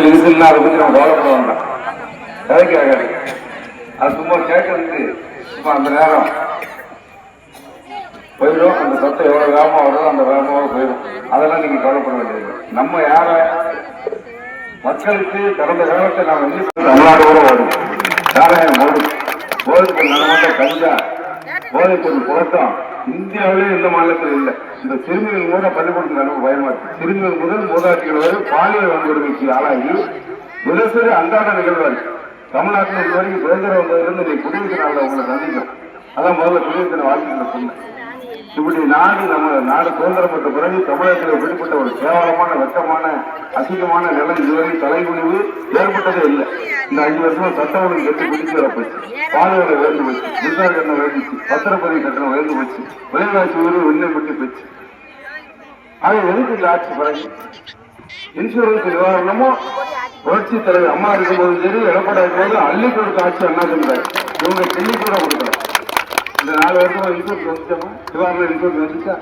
Whistle அதை பத்தி நம்ம கவலைப்பட வேண்டாம். கதைக்கு ஆகாது. அது சும்மா கேட்கறதுக்கு சும்மா அந்த நேரம் போயிடும். அந்த சத்தம் எவ்வளவு வேகமா வருதோ அந்த வேகமாக போயிடும். அதெல்லாம் நீங்க கவலைப்பட வேண்டியது. நம்ம யார மக்களுக்கு கடந்த காலத்தை நாம் வந்து தமிழ்நாடோட ஓடும் சாராயம் ஓடும் போதைக்கு நடமாட்ட கஞ்சா போதைக்கு ஒரு புழக்கம் இந்தியாவிலே எந்த மாநிலத்தில் இல்லை. இந்த சிறுமிகள் கூட பள்ளிக்கூடத்தில் நமக்கு பயமா இருக்கு. சிறுமிகள் முதல் மூதாட்டிகள் வரை பாலியல் வன்கொடுமைக்கு ஆளாகி தினசரி அன்றாட நிகழ்வாரு. தமிழ்நாட்டில் இது வரைக்கும் சுதந்திரம் வந்ததிலிருந்து நீ குடியிருக்க நாளில் உங்களை சந்திக்கும். அதான் முதல்ல குடியிருக்கிற வாழ்க்கைகளை சொன்னேன். இப்படி நாடு நம்ம நாடு சுதந்திரம் பெற்ற பிறகு தமிழகத்தில் வெளிப்பட்ட ஒரு கேவலமான வெட்டமான அசிங்கமான நிலை இதுவரை தலைகுனிவு ஏற்பட்டதே இல்லை. இந்த 5 வருஷமா சட்டம் ஒழுங்கு கட்டி பிடிச்சு வரப்போச்சு. பாதுகாப்பு உயர்ந்து போச்சு, மின்சார கட்டணம் உயர்ந்துச்சு, பத்திரப்பதிவு கட்டணம் உயர்ந்து போச்சு, விலைவாசி உயர்வு வெண்ணெய் பற்றி போச்சு. ஆக எதுக்கு இந்த ஆட்சி பிறகு இன்சூரன்ஸ் நிவாரணமும் புரட்சி தலைவர் அம்மா இருக்கும்போது சரி, எடப்பாடி இருக்கும்போது அள்ளி கொடுத்த ஆட்சி அண்ணா சொல்றாரு. இவங்க டெல்லி கூட கொடுக்கல. இந்த 4 வருஷமா இன்சூரன்ஸ் வந்துச்சோமா, நிவாரண இன்சூரன்ஸ் வந்துச்சா?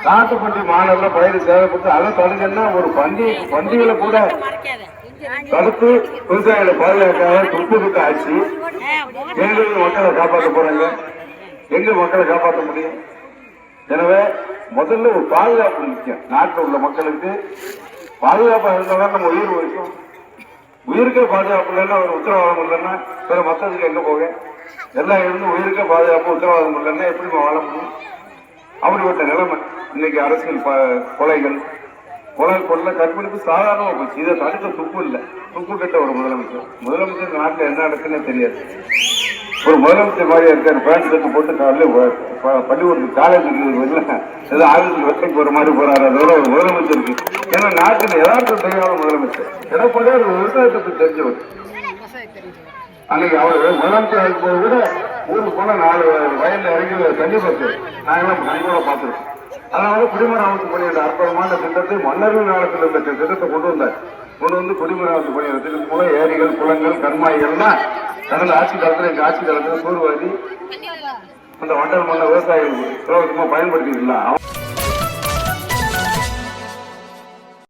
நாட்டுப்பண்டி மாணவர்ல பயிர் தேவைப்பட்டு அதை தடுக்கன்னா ஒரு பண்டிகைகளை கூட தடுத்து விவசாயிகளை பாதுகாக்காக துப்புக்கு ஆட்சி. எங்க மக்களை காப்பாற்ற போறாங்க? எங்க மக்களை காப்பாற்ற முடியும்? எனவே முதல்ல ஒரு பாதுகாப்பு முக்கியம். நாட்டில் உள்ள மக்களுக்கு பாதுகாப்பாக இருந்தால்தான் நம்ம உயிர் வைக்கும். உயிருக்கே பாதுகாப்பு இல்லைன்னா ஒரு உத்தரவாதம் இல்லைன்னா பிற மற்றதுக்கு எங்க போக? எல்லாம் இருந்து உயிருக்கே பாதுகாப்பு உத்தரவாதம் இல்லைன்னா எப்படி வாழ முடியும்? அப்படிப்பட்ட நிலைமை இன்னைக்கு அரசியல் கொலைகள் கொள்ள கற்பழிப்பு சாதாரணமா போச்சு. இதை தடுக்க துப்பு இல்லை. துப்பு கட்ட ஒரு முதலமைச்சர் நாட்டில் என்ன நடக்குன்னு தெரியாது. ஒரு முதலமைச்சர் மாதிரியா இருக்காரு. பேண்ட் ஷர்ட் போட்டு காலையில் பள்ளிக்கூடத்துக்கு காலேஜுக்கு ஏதோ ஆபீஸுக்கு வேலைக்கு போற மாதிரி போறாரு. அதோட ஒரு முதலமைச்சருக்கு ஏன்னா நாட்டில் யதார்த்தம் தெரியாத முதலமைச்சர். எடப்பாடியே ஒரு விவசாயத்தை பற்றி தெரிஞ்சவர். அன்னைக்கு அவர் முதலமைச்சர் இருக்கும்போது கூட ஊருக்கு போன 4 வயல்ல இறங்கி தண்ணி பார்த்து நாங்களாம் கண்கூட பார்த்துருக்கோம். அதனால குடிமராமத்து பணி என்ற அற்புதமான திட்டத்தை மன்னர்கள் காலத்தில் இருந்த திட்டத்தை கொண்டு வந்து குடிமராமத்து பணி திட்டத்தின் மூலம் ஏரிகள் குளங்கள் கண்மாய்கள்லாம் கடந்த ஆட்சி காலத்தில் எங்க ஆட்சி காலத்தில் சூழ்வாதி அந்த வண்டல் மண்ண விவசாயிகள் பயன்படுத்திக்கலாம்.